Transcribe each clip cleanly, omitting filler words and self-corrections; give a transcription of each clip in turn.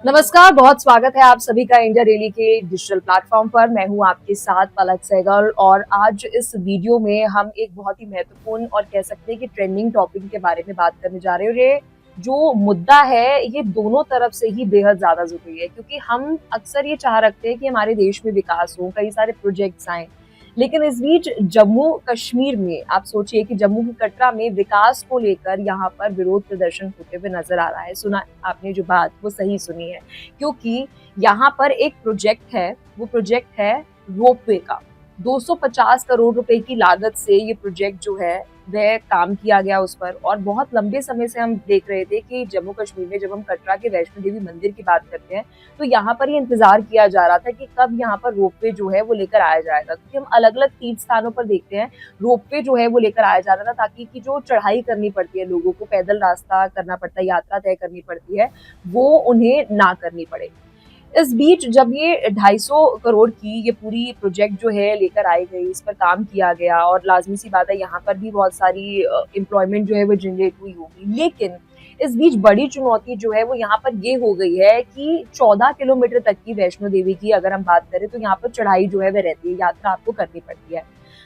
नमस्कार, बहुत स्वागत है आप सभी का इंडिया डेली के डिजिटल प्लेटफॉर्म पर। मैं हूं आपके साथ पलक सहगल और आज इस वीडियो में हम एक बहुत ही महत्वपूर्ण और कह सकते हैं कि ट्रेंडिंग टॉपिक के बारे में बात करने जा रहे हैं। और ये जो मुद्दा है ये दोनों तरफ से ही बेहद ज्यादा जरूरी है, क्योंकि हम अक्सर ये चाह रखते हैं कि हमारे देश में विकास हो, कई सारे प्रोजेक्ट्स आए, लेकिन इस बीच जम्मू कश्मीर में आप सोचिए कि जम्मू की कटरा में विकास को लेकर यहाँ पर विरोध प्रदर्शन होते हुए नजर आ रहा है। सुना आपने जो बात वो सही सुनी है, क्योंकि यहाँ पर एक प्रोजेक्ट है, वो प्रोजेक्ट है रोपवे का। 250 करोड़ रुपए की लागत से ये प्रोजेक्ट जो है वह काम किया गया उस पर। और बहुत लंबे समय से हम देख रहे थे कि जम्मू कश्मीर में जब हम कटरा के वैष्णो देवी मंदिर की बात करते हैं तो यहाँ पर ये इंतजार किया जा रहा था कि कब यहाँ पर रोपवे जो है वो लेकर आया जाएगा, क्योंकि हम अलग अलग तीर्थ स्थानों पर देखते हैं रोपवे जो है वो लेकर आया जा रहा था, ताकि की जो चढ़ाई करनी पड़ती है, लोगों को पैदल रास्ता करना पड़ता है, यात्रा तय करनी पड़ती है, वो उन्हें ना करनी पड़े। इस बीच जब ये 250 करोड़ की ये पूरी प्रोजेक्ट जो है लेकर आई गई, इस पर काम किया गया और लाजमी सी बात है यहाँ पर भी बहुत सारी एम्प्लॉयमेंट जो है वो जनरेट हुई होगी। लेकिन इस बीच बड़ी चुनौती जो है वो यहाँ पर ये हो गई है कि 14 किलोमीटर तक की वैष्णो देवी की अगर हम बात करें तो यहाँ पर चढ़ाई जो है वह रहती है, यात्रा आपको करनी पड़ती है।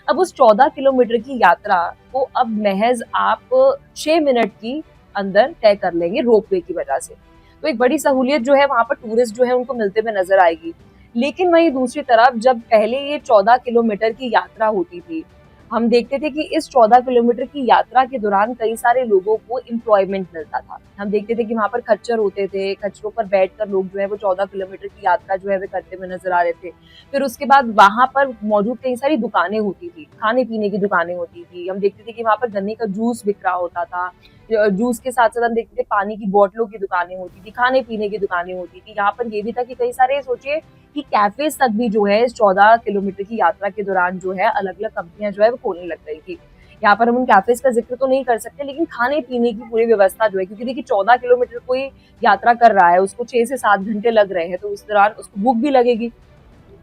अब उस 14 किलोमीटर की यात्रा को अब महज आप 6 मिनट की अंदर तय कर लेंगे रोपवे की वजह से। तो एक बड़ी सहूलियत जो है वहां पर टूरिस्ट जो है उनको मिलते हुए नजर आएगी। लेकिन वहीं दूसरी तरफ जब पहले ये 14 किलोमीटर की यात्रा होती थी, हम देखते थे कि इस 14 किलोमीटर की यात्रा के दौरान कई सारे लोगों को एम्प्लॉयमेंट मिलता था। हम देखते थे कि वहां पर खच्चर होते थे, खच्चरों पर बैठकर लोग जो है वो 14 किलोमीटर की यात्रा जो है वो करते हुए नजर आ रहे थे। फिर उसके बाद वहां पर मौजूद कई सारी दुकानें होती थी, खाने पीने की दुकानें होती थी। हम देखते थे कि वहां पर गन्ने का जूस बिक रहा होता था, जूस के साथ साथ हम देखते थे पानी की बोतलों की दुकानें होती थी, खाने पीने की दुकानें होती थी। यहाँ पर ये भी था कि कई सारे सोचिए कि कैफेज तक भी जो है इस 14 किलोमीटर की यात्रा के दौरान जो है अलग अलग कंपनियां जो है वो खोलने लग गई थी। यहाँ पर हम उन कैफेज का जिक्र तो नहीं कर सकते, लेकिन खाने पीने की पूरी व्यवस्था जो है, क्योंकि देखिए 14 किलोमीटर कोई यात्रा कर रहा है, उसको 6 से 7 घंटे लग रहे हैं, तो उस दौरान उसको भूख भी लगेगी।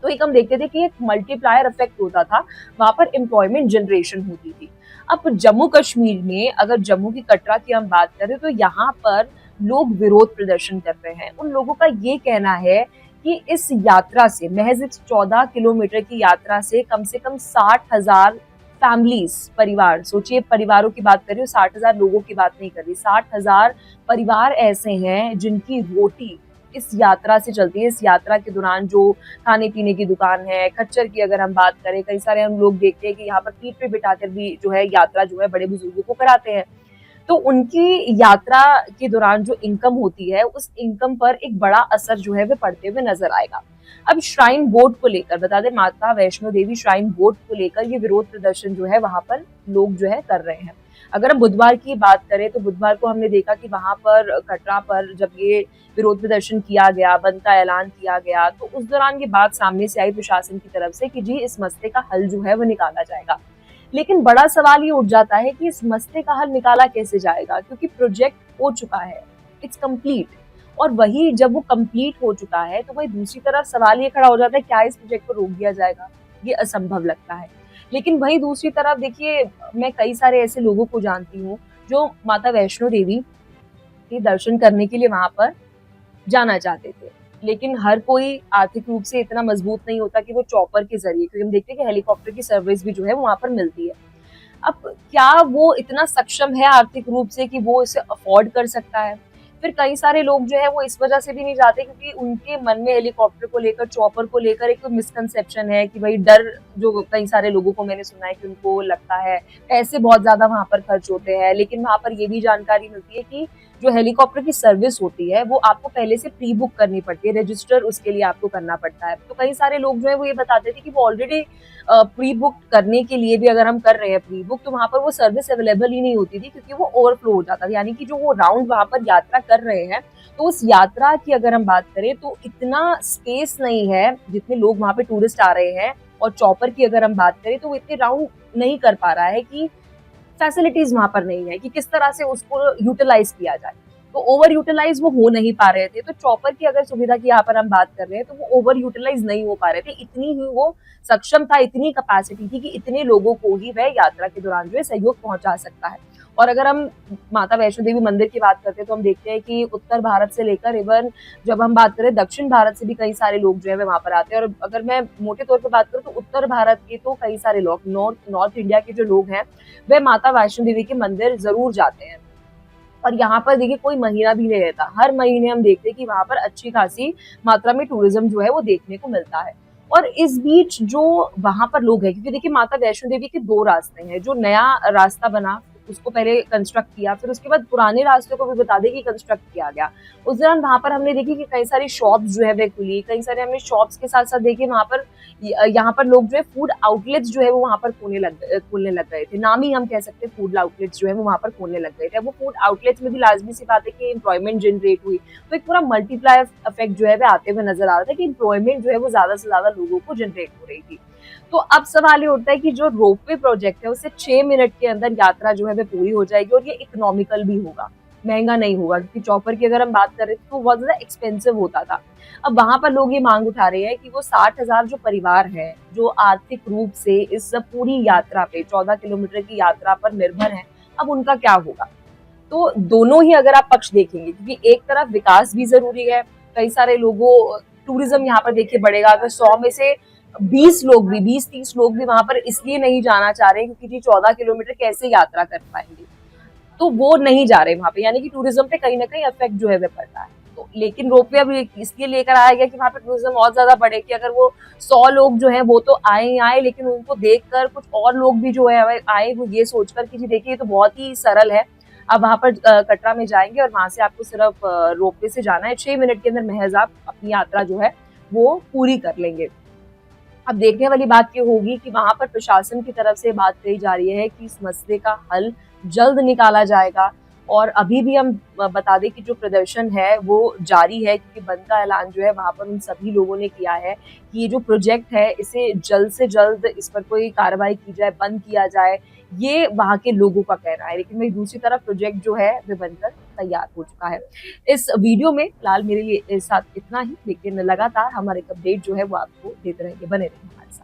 तो एक हम देखते थे कि एक मल्टीप्लायर इफेक्ट होता था, वहां पर एम्प्लॉयमेंट जनरेशन होती थी। अब जम्मू कश्मीर में अगर जम्मू की कटरा की हम बात करें तो यहाँ पर लोग विरोध प्रदर्शन कर रहे हैं। उन लोगों का ये कहना है कि इस यात्रा से, महज इस 14 किलोमीटर की यात्रा से कम 60,000 फैमिलीज, परिवार, सोचिए परिवारों की बात कर रही हूँ, 60,000 लोगों की बात नहीं कर रही, 60,000 परिवार ऐसे हैं जिनकी रोटी इस यात्रा से चलती है। इस यात्रा के दौरान जो खाने पीने की दुकान है, खच्चर की अगर हम बात करें, कई सारे हम लोग देखते हैं कि यहाँ पर पीठ पे बिठाकर भी जो है यात्रा जो है बड़े बुजुर्गों को कराते हैं। तो उनकी यात्रा के दौरान जो इनकम होती है, उस इनकम पर एक बड़ा असर जो है वो पड़ते हुए नजर आएगा। अब श्राइन बोर्ड को लेकर बता दें, माता वैष्णो देवी श्राइन बोर्ड को लेकर ये विरोध प्रदर्शन जो है वहां पर लोग जो है कर रहे हैं। अगर हम बुधवार की बात करें तो बुधवार को हमने देखा कि वहां पर कटरा पर जब ये विरोध प्रदर्शन किया गया, बंद का ऐलान किया गया, तो उस दौरान ये बात सामने से आई प्रशासन की तरफ से कि जी इस मसले का हल जो है वो निकाला जाएगा। लेकिन बड़ा सवाल ये उठ जाता है कि इस मसले का हल निकाला कैसे जाएगा, क्योंकि प्रोजेक्ट हो चुका है, इट्स कंप्लीट। और वही जब वो कंप्लीट हो चुका है तो वही दूसरी तरफ सवाल ये खड़ा हो जाता है, क्या इस प्रोजेक्ट को रोक दिया जाएगा? ये असंभव लगता है। लेकिन वही दूसरी तरफ देखिए, मैं कई सारे ऐसे लोगों को जानती हूँ जो माता वैष्णो देवी के दर्शन करने के लिए वहां पर जाना चाहते थे, लेकिन हर कोई आर्थिक रूप से इतना मजबूत नहीं होता कि वो चॉपर के जरिए, क्योंकि हम देखते हैं कि हेलीकॉप्टर की सर्विस भी जो है वहां पर मिलती है। अब क्या वो इतना सक्षम है आर्थिक रूप से कि वो इसे अफोर्ड कर सकता है? फिर कई सारे लोग जो है वो इस वजह से भी नहीं जाते क्योंकि उनके मन में हेलीकॉप्टर को लेकर, चॉपर को लेकर एक मिसकंसेप्शन है कि भाई डर, जो कई सारे लोगों को मैंने सुना है कि उनको लगता है पैसे बहुत ज्यादा वहां पर खर्च होते हैं। लेकिन वहां पर ये भी जानकारी मिलती है कि जो हेलीकॉप्टर की सर्विस होती है वो आपको पहले से प्री बुक करनी पड़ती है, रजिस्टर उसके लिए आपको करना पड़ता है। तो कई सारे लोग जो है वो ये बताते थे कि वो ऑलरेडी प्री बुक करने के लिए भी अगर हम कर रहे हैं प्री बुक, तो वहां पर वो सर्विस अवेलेबल ही नहीं होती थी, क्योंकि वो ओवरफ्लो हो जाता था। यानी कि जो वो राउंड वहां पर यात्रा कर रहे हैं, तो उस यात्रा की अगर हम बात करें तो इतना स्पेस नहीं है जितने लोग वहां पे टूरिस्ट आ रहे हैं। और चॉपर की अगर हम बात करें तो वो इतने राउंड नहीं कर पा रहा है कि फैसिलिटीज वहां पर नहीं है कि किस तरह से उसको यूटिलाइज किया जाए। तो ओवर यूटिलाइज वो हो नहीं पा रहे थे। तो चॉपर की अगर सुविधा की यहाँ पर हम बात कर रहे हैं तो वो ओवर यूटिलाइज नहीं हो पा रहे थे, इतनी ही वो सक्षम था, इतनी कैपेसिटी थी कि इतने लोगों को ही वह यात्रा के दौरान जो है सहयोग पहुंचा सकता है। और अगर हम माता वैष्णो देवी मंदिर की बात करते हैं तो हम देखते हैं कि उत्तर भारत से लेकर इवन जब हम बात करें दक्षिण भारत से भी कई सारे लोग जो है वहाँ पर आते हैं। और अगर मैं मोटे तौर पे बात करूँ तो उत्तर भारत के तो कई सारे लोग, नॉर्थ नॉर्थ इंडिया के जो लोग हैं वे माता वैष्णो देवी के मंदिर जरूर जाते हैं। और यहाँ पर देखिए कोई महीना भी नहीं रहता, हर महीने हम देखते हैं कि वहाँ पर अच्छी खासी मात्रा में टूरिज्म जो है वो देखने को मिलता है। और इस बीच जो वहाँ पर लोग हैं, क्योंकि देखिए माता वैष्णो देवी के 2 रास्ते हैं, जो नया रास्ता बना उसको पहले कंस्ट्रक्ट किया, फिर उसके बाद पुराने रास्ते को भी बता दें कि कंस्ट्रक्ट किया गया। उस दौरान वहाँ पर हमने देखी कि कई सारी शॉप्स जो है वह खुली, कई सारे हमने शॉप्स के साथ-साथ देखिए वहाँ पर यहाँ पर लोग जो है फूड आउटलेट्स जो है वो वहाँ पर खोलने लग गए थे। नाम ही हम कह सकते हैं फूड आउटलेट्स जो है वो वहाँ पर खोलने लग गए थे। अब वो फूड आउटलेट्स में भी लाज़मी सी बात है कि एम्प्लॉयमेंट जनरेट हुई। तो एक पूरा मल्टीप्लायर इफेक्ट जो है वह आते हुए नज़र आ रहा था कि एम्प्लॉयमेंट जो है वो ज़्यादा से ज़्यादा लोगों को जनरेट हो रही थी। तो अब सवाल ये उठता है कि जो रोपवे प्रोजेक्ट है उससे 6 मिनट के अंदर यात्रा जो है वह पूरी हो जाएगी और ये इकोनॉमिकल भी होगा, महँगा नहीं होगा, क्योंकि चॉपर की अगर हम बात करें तो बहुत ज़्यादा एक्सपेंसिव होता था। अब वहाँ पर लोग ये माँग उठा रहे हैं कि वो 60,000 जो परिवार हैं, जो आर्थिक रूप से इस पूरी यात्रा पे 14 किलोमीटर की यात्रा पर निर्भर हैं, अब उनका क्या होगा? तो दोनों ही अगर आप पक्ष देखेंगे, क्योंकि एक तरफ विकास भी ज़रूरी है, कई सारे लोगों टूरिज़्म यहाँ पर देखिए बढ़ेगा। अगर 100 में से 20 लोग भी, 20-30 लोग भी वहाँ पर इसलिए नहीं जाना चाह रहे हैं क्योंकि जी 14 किलोमीटर कैसे यात्रा कर पाएँगे, तो वो नहीं जा रहे वहाँ पे, यानी कि टूरिज्म पे कहीं न कहीं इफेक्ट जो है वो पड़ रहा है। तो लेकिन रोपवे अब इसलिए लेकर आया गया कि वहाँ पे टूरिज्म और ज़्यादा बढ़े, कि अगर वो 100 लोग जो हैं वो तो आए ही आए, लेकिन उनको देखकर कुछ और लोग भी जो है वह आए, वो ये सोचकर कि जी देखिए ये तो बहुत ही सरल है। आप वहाँ पर कटरा में जाएँगे और वहाँ से आपको सिर्फ रोपवे से जाना है, 6 मिनट के अंदर महज़ आप अपनी यात्रा जो है वो पूरी कर लेंगे। अब देखने वाली बात ये होगी कि वहाँ पर प्रशासन की तरफ से बात कही जा रही है कि इस मसले का हल जल्द निकाला जाएगा। और अभी भी हम बता दें कि जो प्रदर्शन है वो जारी है, क्योंकि बंद का ऐलान जो है वहाँ पर उन सभी लोगों ने किया है कि ये जो प्रोजेक्ट है इसे जल्द से जल्द इस पर कोई कार्रवाई की जाए, बंद किया जाए। ये वहाँ के लोगों का कहना है, लेकिन वहीं दूसरी तरफ प्रोजेक्ट जो है वो बनकर तैयार हो चुका है। इस वीडियो में फिलहाल मेरे लिए इस साथ इतना ही, लेकिन लगातार हमारे अपडेट जो है वो आपको देते रहेंगे, बने रहिए हमारे साथ।